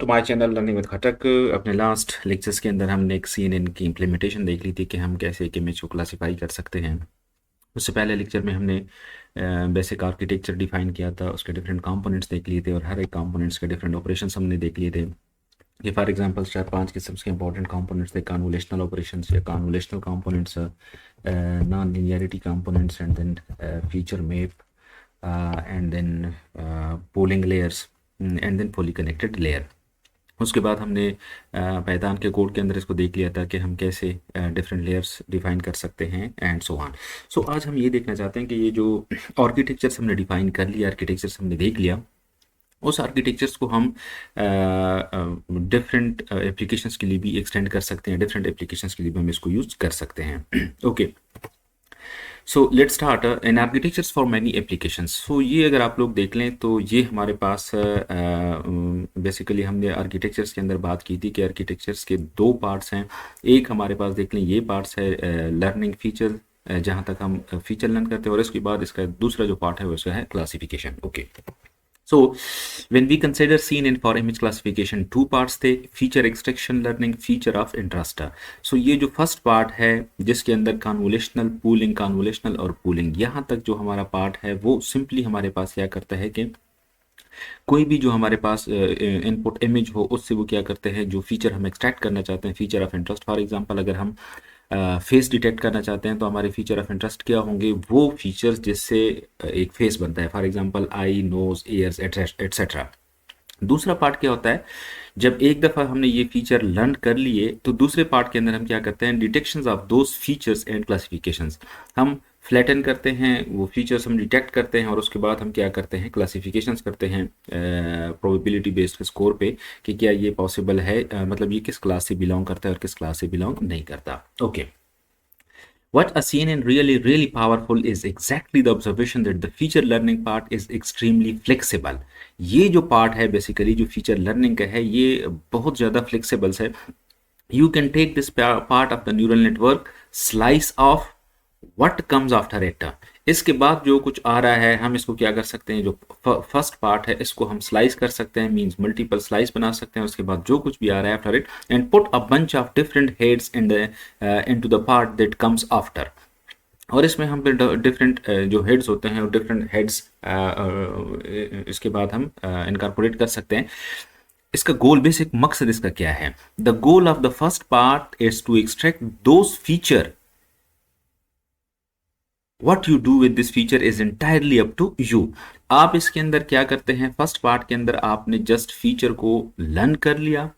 My channel learning with खटक। अपने last lectures के अंदर हमने एक सीएनएन की इम्प्लीमेंटेशन देख ली थी कि हम कैसे एक इमेज को क्लासिफाई कर सकते हैं। उससे पहले लेक्चर में हमने बेसिक आर्किटेक्चर डिफाइन किया था, उसके डिफरेंट कंपोनेंट्स देख लिए थे और हर एक कंपोनेंट्स के डिफरेंट ऑपरेशंस हमने देख लिए थे कि फॉर एग्जांपल 4-5 किस्म के इंपॉर्टेंट कंपोनेंट्स थे, कन्वोल्यूशनल ऑपरेशंस या convolutional components, non linearity components and then feature map and then pooling layers and then fully connected layer. उसके बाद हमने पाइथन के कोड के अंदर इसको देख लिया था कि हम कैसे डिफरेंट लेयर्स डिफाइन कर सकते हैं एंड सो ऑन। सो आज हम ये देखना चाहते हैं कि ये जो आर्किटेक्चर्स हमने डिफाइन कर लिया, आर्किटेक्चर्स हमने देख लिया, उस आर्किटेक्चर्स को हम डिफरेंट एप्लीकेशंस के लिए भी एक्सटेंड कर सकते हैं, डिफरेंट एप्लीकेशंस के लिए भी हम इसको यूज कर सकते हैं। Okay, so let's start in architectures for many applications. So ये अगर आप लोग देख लें तो ये हमारे पास बेसिकली हमने आर्किटेक्चर्स के अंदर बात की थी कि आर्किटेक्चर्स के दो पार्ट्स हैं। एक हमारे पास देख लें ये पार्ट्स है लर्निंग फीचर, जहाँ तक हम फीचर लर्न करते हैं, और इसके बाद इसका दूसरा जो पार्ट है वो इसका है classification. Okay, so when we consider CNN for image classification, two parts थे, feature extraction learning, feature of interest। so ये जो फर्स्ट पार्ट है जिसके अंदर कन्वोल्यूशनल पूलिंग, कन्वोल्यूशनल और पूलिंग, यहाँ तक जो हमारा पार्ट है वो सिंपली हमारे पास क्या करता है कि कोई भी जो हमारे पास इनपुट इमेज हो उससे वो क्या करते हैं, जो फीचर हम एक्सट्रैक्ट करना चाहते हैं, feature of interest. For example अगर हम फेस डिटेक्ट करना चाहते हैं तो हमारे फीचर ऑफ इंटरेस्ट क्या होंगे, वो फीचर्स जिससे एक फेस बनता है, for example eye, nose, ears etcetera. दूसरा पार्ट क्या होता है, जब एक दफ़ा हमने ये फीचर लर्न कर लिए तो दूसरे पार्ट के अंदर हम क्या करते हैं, detections of those features and classifications. हम फ्लैटन करते हैं, वो फीचर्स हम डिटेक्ट करते हैं और उसके बाद हम क्या करते हैं, क्लासिफिकेशंस करते हैं प्रोबेबिलिटी बेस्ड स्कोर पे कि क्या ये पॉसिबल है, मतलब ये किस क्लास से बिलोंग करता है और किस क्लास से बिलोंग नहीं करता। Okay, What a CNN really powerful is exactly the observation that the feature learning part is extremely flexible। ये जो पार्ट है बेसिकली जो फीचर लर्निंग का है ये बहुत ज़्यादा फ्लेक्सिबल है। You can take this part of the neural network, slice off what comes after it। इसके बाद जो कुछ आ रहा है हम इसको क्या कर सकते हैं, जो फर्स्ट पार्ट है इसको हम स्लाइस कर सकते हैं, मींस मल्टीपल स्लाइस बना सकते हैं। उसके बाद जो कुछ भी आ रहा है after it and put a bunch of different heads into the part that comes after. और इसमें हम डिफरेंट जो हेड्स होते हैं और डिफरेंट हेड्स इसके बाद हम इनकॉर्पोरेट कर सकते हैं। इसका गोल, बेसिक मकसद इसका क्या है, the goal of the first part is to extract those feature. What you do with this feature is entirely up to you। आप इसके अंदर क्या करते हैं, फर्स्ट पार्ट के अंदर आपने जस्ट फीचर को लर्न कर लिया,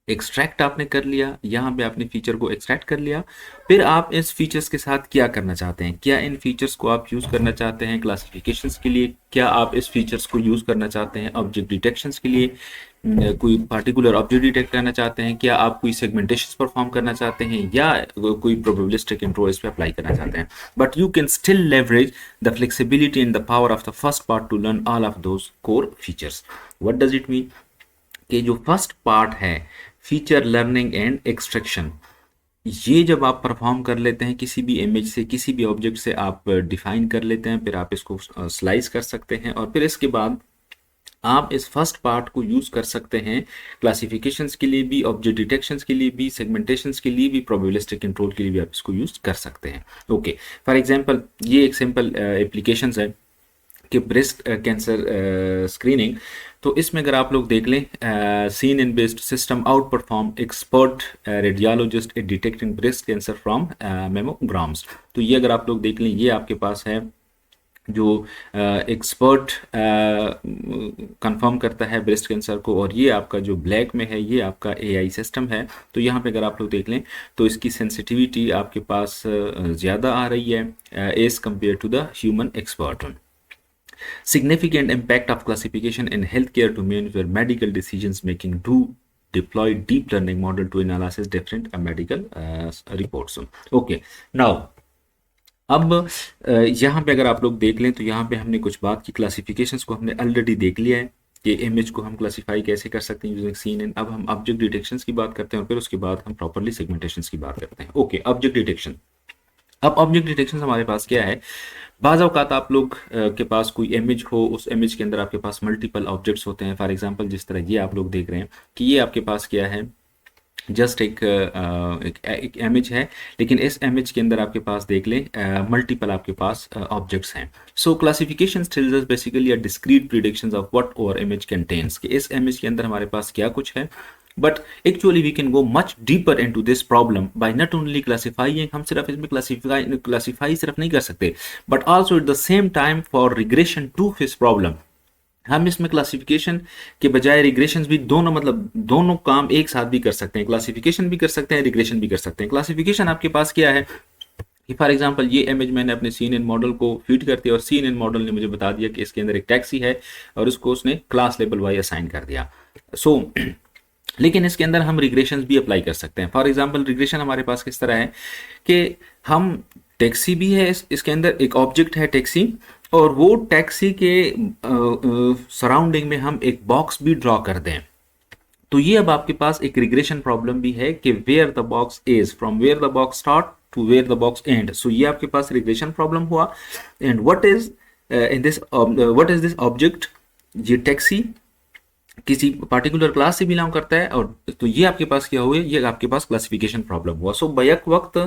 एक्सट्रैक्ट आपने कर लिया, यहाँ पे आपने फीचर को एक्सट्रैक्ट कर लिया, फिर आप इस फीचर्स के साथ क्या करना चाहते हैं, क्या इन फीचर्स को आप यूज़ करना चाहते हैं क्लासिफिकेशंस के लिए, क्या आप इस फीचर्स को यूज़ करना चाहते हैं ऑब्जेक्ट डिटेक्शंस के लिए, कोई पार्टिकुलर ऑब्जेक्ट डिटेक्ट करना चाहते हैं, क्या आप कोई सेगमेंटेशन परफॉर्म करना चाहते हैं, या कोई प्रोबेबिलिस्टिक कंट्रोल इस पे अप्लाई करना चाहते हैं। But you can still leverage the flexibility and the power of the first part two learn all of those core features. What does it mean कि जो फर्स्ट पार्ट है फीचर लर्निंग एंड एक्सट्रैक्शन, ये जब आप perform कर लेते हैं किसी भी इमेज से, किसी भी ऑब्जेक्ट से आप डिफाइन कर लेते हैं, फिर आप इसको स्लाइस कर सकते हैं और फिर इसके बाद आप इस फर्स्ट पार्ट को यूज कर सकते हैं क्लासिफिकेशंस के लिए भी, ऑब्जेक्ट डिटेक्शंस के लिए भी, सेगमेंटेशंस के लिए भी, प्रोबेबिलिस्टिक कंट्रोल के लिए भी आप इसको यूज कर सकते हैं। ओके, फॉर एग्जांपल ये एक सिंपल एप्लीकेशंस है कि ब्रेस्ट कैंसर स्क्रीनिंग। तो इसमें अगर आप लोग देख लें, CNN based system outperform expert radiologist in detecting breast cancer from mammograms. तो ये अगर आप लोग देख लें, ये आपके पास है जो एक्सपर्ट कंफर्म करता है ब्रेस्ट कैंसर को, और ये आपका जो ब्लैक में है ये आपका AI सिस्टम है। तो यहाँ पे अगर आप लोग देख लें तो इसकी सेंसिटिविटी आपके पास ज़्यादा आ रही है as compare to the human expert. Significant impact of classification in healthcare domain where medical decisions making do deploy deep learning model to analyze different medical reports। Okay, now अब यहाँ पे अगर आप लोग देख लें तो यहाँ पे हमने कुछ बात की, क्लासिफिकेशंस को हमने ऑलरेडी देख लिया है कि इमेज को हम क्लासिफाई कैसे कर सकते हैं यूजिंग CNN। अब हम ऑब्जेक्ट डिटेक्शंस की बात करते हैं और फिर उसके बाद हम प्रॉपर्ली सेगमेंटेशंस की बात करते हैं। Okay, object detection. अब ऑब्जेक्ट डिटेक्शन हमारे पास क्या है, बाज़ औक़ात आप लोग के पास कोई इमेज हो, उस इमेज के अंदर आपके पास मल्टीपल ऑब्जेक्ट्स होते हैं। फॉर एग्जांपल जिस तरह ये आप लोग देख रहे हैं कि ये आपके पास क्या है, जस्ट एक इमेज है, लेकिन इस इमेज के अंदर आपके पास देख लें मल्टीपल आपके पास ऑब्जेक्ट्स हैं। So classification tells us basically a discrete predictions of what our image contents, कि इस इमेज के अंदर हमारे पास क्या कुछ है। But actually we can go much deeper into this problem by not only classifying, हम सिर्फ इसमें क्लासीफाई सिर्फ नहीं कर सकते, but also at the same time for regression to his problem, हम इसमें क्लासिफिकेशन के बजाय रिग्रेशन भी दोनों, मतलब दोनों काम एक साथ भी कर सकते हैं। क्लासिफिकेशन भी कर सकते हैं, रिग्रेशन भी कर सकते हैं। क्लासिफिकेशन आपके पास क्या है कि फॉर एग्जांपल ये इमेज मैंने अपने सीन इन मॉडल को फीड कर दिया और सीन इन मॉडल ने मुझे बता दिया कि इसके अंदर एक टैक्सी है और उसको उसने क्लास लेवल वाई असाइन कर दिया। सो लेकिन इसके अंदर हम रिग्रेशन भी अप्लाई कर सकते हैं। फॉर एग्जांपल रिग्रेशन हमारे पास किस तरह है कि हम टैक्सी भी है, इसके अंदर एक ऑब्जेक्ट है टैक्सी, और वो टैक्सी के सराउंडिंग में हम एक बॉक्स भी ड्रॉ कर दें, तो ये अब आपके पास एक रिग्रेशन प्रॉब्लम भी है कि where the box is, from where the box start to where the box end. So ये आपके पास रिग्रेशन प्रॉब्लम हुआ। And what is this object, ये टैक्सी किसी पार्टिकुलर क्लास से बिलोंग करता है, और तो ये आपके पास क्या हुआ, ये आपके पास क्लासिफिकेशन प्रॉब्लम हुआ। सो बैक वक्त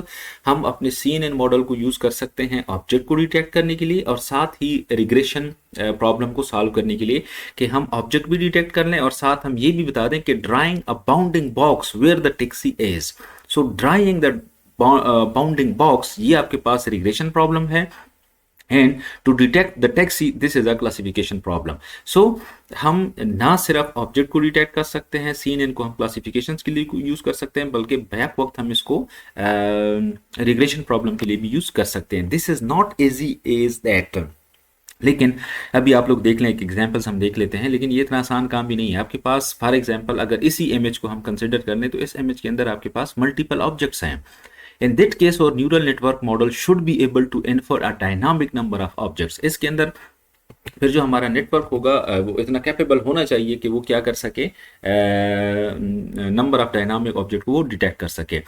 हम अपने सीन एंड मॉडल को यूज कर सकते हैं ऑब्जेक्ट को डिटेक्ट करने के लिए, और साथ ही रिग्रेशन प्रॉब्लम को सॉल्व करने के लिए कि हम ऑब्जेक्ट भी डिटेक्ट कर लें और साथ हम ये भी बता दें कि drawing a bounding box where the taxi is. So drawing the bounding box, ये आपके पास रिग्रेशन प्रॉब्लम है। And to detect the taxi, this is a classification problem. So हम ना सिर्फ ऑब्जेक्ट को डिटेक्ट कर सकते हैं, सीन इनको हम क्लासिफिकेशन के लिए यूज कर सकते हैं, बल्कि बैक वक्त हम इसको रिग्रेशन प्रॉब्लम के लिए भी यूज कर सकते हैं। This is not easy as that. लेकिन अभी आप लोग देख लें, एक एग्जांपल्स हम देख लेते हैं, लेकिन ये इतना आसान काम भी नहीं है। आपके पास फॉर एग्जांपल अगर इसी इमेज को हम कंसिडर कर लें, तो इस इमेज के अंदर आपके पास मल्टीपल ऑब्जेक्ट्स हैं। In that case, our neural network model should be able to infer a dynamic number of objects. इसके अंदर फिर जो हमारा नेटवर्क होगा वो इतना कैपेबल होना चाहिए कि वो क्या कर सके, नंबर ऑफ डायनामिक ऑब्जेक्ट को वो डिटेक्ट कर सके।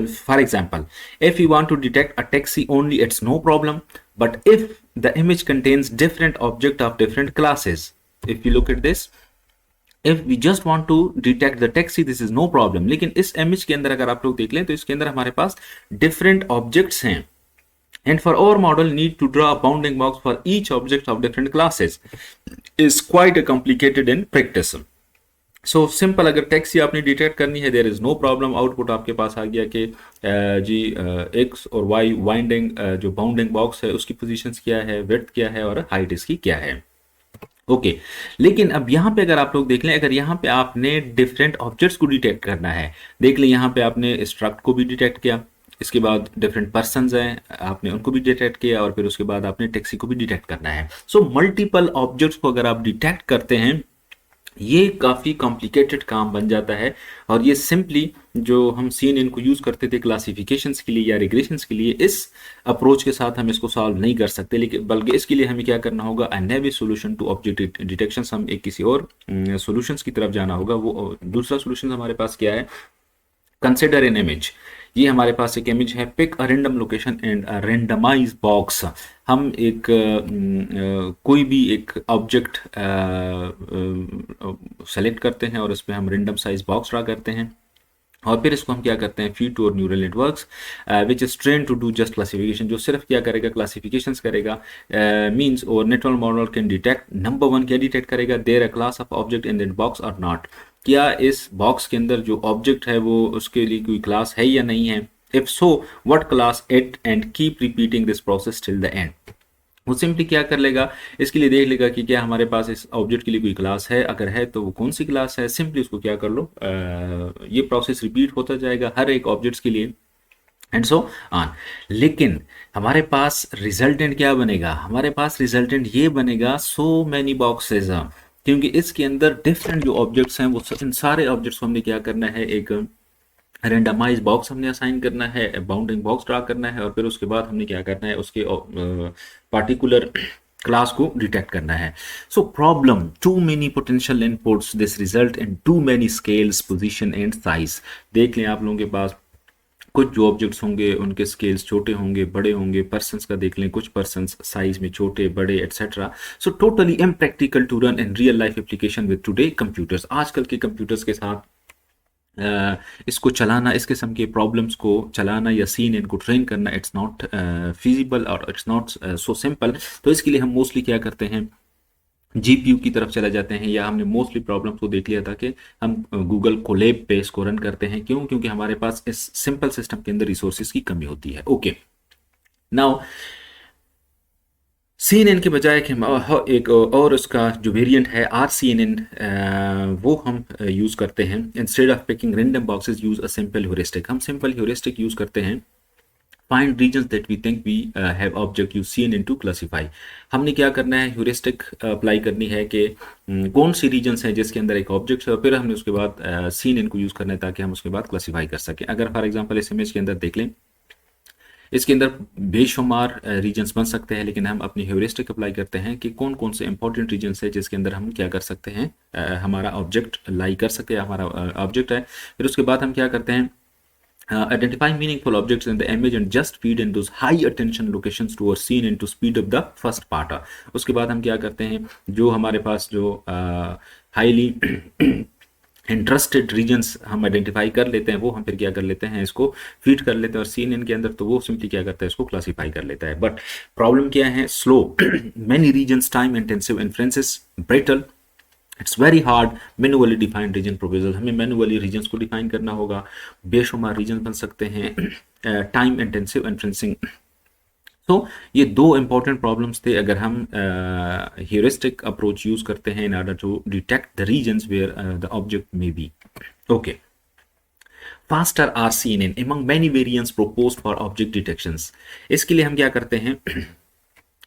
For example, if you want to detect a taxi only, it's no problem. But if the image contains different objects of different classes, if you look at this, if we just want to detect the taxi, this is no problem. लेकिन इस image के अंदर अगर आप लोग देख लें तो इसके अंदर हमारे पास डिफरेंट ऑब्जेक्ट्स हैं, and for our model need to draw a bounding box for each object of different classes is quite complicated in practice. So simple, अगर टैक्सी आपने डिटेक्ट करनी है, there is no problem. Output आपके पास आ गया कि जी एक्स और वाई वाइंडिंग जो बाउंडिंग बॉक्स है उसकी पोजीशन क्या है, विड्थ क्या है और हाइट इसकी क्या है। ओके लेकिन अब यहाँ पे अगर आप लोग देख लें, अगर यहाँ पे आपने डिफरेंट ऑब्जेक्ट्स को डिटेक्ट करना है, देख लें यहाँ पे आपने स्ट्रक्ट को भी डिटेक्ट किया, इसके बाद डिफरेंट पर्सन्स हैं आपने उनको भी डिटेक्ट किया, और फिर उसके बाद आपने टैक्सी को भी डिटेक्ट करना है। सो मल्टीपल ऑब्जेक्ट्स को अगर आप डिटेक्ट करते हैं, ये काफ़ी कॉम्प्लिकेटेड काम बन जाता है, और ये सिंपली जो हम सीन इनको यूज़ करते थे क्लासिफिकेशंस के लिए या रिग्रेशंस के लिए, इस अप्रोच के साथ हम इसको सॉल्व नहीं कर सकते। लेकिन बल्कि इसके लिए हमें क्या करना होगा, अ navy solution to object detection, हम एक किसी और सोल्यूशंस की तरफ जाना होगा। वो दूसरा सोल्यूशन हमारे पास क्या है, कंसिडर एन इमेज। ये हमारे पास एक इमेज है, pick a random location and a randomise box. हम एक कोई भी एक ऑब्जेक्ट सेलेक्ट करते हैं और उसमें हम रैंडम साइज बॉक्स ड्रा करते हैं, और फिर इसको हम क्या करते हैं, feed to our neural networks which is train to do just classification, जो सिर्फ क्या करेगा, क्लासिफिकेशंस करेगा। Means our network model can detect, number one क्या डिटेक्ट करेगा, there a class of object in that box or not, क्या इस box के अंदर जो ऑब्जेक्ट है वो उसके लिए कोई क्लास है या नहीं है, if so what class it, and keep repeating this process till the end. वो सिंपली क्या कर लेगा, इसके लिए देख लेगा कि क्या हमारे पास इस ऑब्जेक्ट के लिए कोई क्लास है, अगर है तो वो कौन सी क्लास है, सिंपली उसको क्या कर लो, ये प्रोसेस रिपीट होता जाएगा हर एक ऑब्जेक्ट्स के लिए, एंड सो ऑन। लेकिन हमारे पास रिजल्टेंट क्या बनेगा, हमारे पास रिजल्टेंट ये बनेगा सो मैनी बॉक्सेस, क्योंकि इसके अंदर डिफरेंट जो ऑब्जेक्ट्स हैं वो इन सारे ऑब्जेक्ट्स को हमने क्या करना है, एक रेंडमाइज बॉक्स हमने असाइन करना है, बाउंडिंग बॉक्स ड्रा करना है, और फिर उसके बाद हमने क्या करना है, उसके पार्टिकुलर क्लास को डिटेक्ट करना है। So problem, too many potential inputs, this result in too many scales, position and size. देख लें आप लोगों के पास कुछ जो ऑब्जेक्ट्स होंगे उनके स्केल्स छोटे होंगे, बड़े होंगे। पर्सन्स का देख लें, कुछ पर्सन्स साइज में छोटे, बड़े, etcetera. So totally impractical to run in real life application with today computers. आजकल के कंप्यूटर्स के साथ इसको चलाना, इस किस्म के प्रॉब्लम्स को चलाना या सीन इनको ट्रेन करना, इट्स नॉट फिजिबल और इट्स नॉट सो सिंपल। तो इसके लिए हम मोस्टली क्या करते हैं, जीपीयू की तरफ चले जाते हैं, या हमने मोस्टली प्रॉब्लम्स को देख लिया था कि हम गूगल कोलैब पे इसको रन करते हैं। क्यों? क्योंकि हमारे पास इस सिंपल सिस्टम के अंदर रिसोर्सेज की कमी होती है। Okay, now C N N के बजाय कि हम एक और उसका जो वेरिएंट है आर सी एन एन, वो हम यूज़ करते हैं। Instead of picking random boxes use a simple heuristic. हम सिंपल ह्यूरिस्टिक यूज़ करते हैं। Find regions that we think we have object use C N N to classify. हमने क्या करना है, ह्यूरिस्टिक अप्लाई करनी है कि कौन सी रीजन्स हैं जिसके अंदर एक ऑब्जेक्ट है, और फिर हमने उसके बाद सी एन एन को यूज़ करना है ताकि हम उसके बाद क्लासीफाई कर सकें। अगर फॉर एग्जाम्पल इस इमेज के अंदर देख लें, इसके अंदर बेशुमार रीजन्स बन सकते हैं, लेकिन हम अपनी ह्यूरिस्टिक अप्लाई करते हैं कि कौन कौन से इंपॉर्टेंट रीजन्स है जिसके अंदर हम क्या कर सकते हैं, हमारा ऑब्जेक्ट लाई कर सके, हमारा ऑब्जेक्ट है। फिर उसके बाद हम क्या करते हैं, identify meaningful objects in the image and just feed in those high attention locations to our scene and to speed up the first part। उसके बाद हम क्या करते हैं, जो हमारे पास जो हाईली इंटरेस्टेड रीजन्स हम आइडेंटिफाई कर लेते हैं, वो हम फिर क्या कर लेते हैं, इसको फीड कर लेते हैं। और सीन इनके अंदर तो वो सिंपली क्या करता है, इसको क्लासीफाई कर लेता है। बट प्रॉब्लम क्या है, slow, many regions, time intensive, inferences, brittle, it's very hard, manually defined region proposal. हमें मैनुअली रीजन्स को डिफाइन करना होगा, बेशुमार रीजन बन सकते हैं, टाइम इंटेंसिव इन्फ्रेंसिंग। तो ये दो इंपॉर्टेंट प्रॉब्लम्स थे अगर हम ह्यूरिस्टिक अप्रोच यूज करते हैं in order to detect the regions where the object may be. Okay, faster R CNN in among many variants proposed for object detections। इसके लिए हम क्या करते हैं,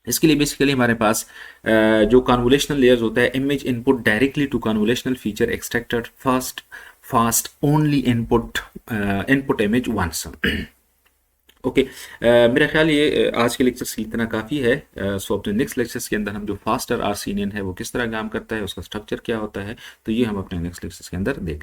इसके लिए बेसिकली हमारे पास जो कन्वोल्यूशनल लेयर्स होता है, image input directly to convolutional feature extracted first fast only input image once. Okay, मेरा ख्याल ये आज के लेक्चर से इतना काफ़ी है। सो अपने नेक्स्ट लेक्चर्स के अंदर हम जो फास्टर आर सीनियन है वो किस तरह काम करता है, उसका स्ट्रक्चर क्या होता है, तो ये हम अपने नेक्स्ट लेक्चर्स के अंदर देख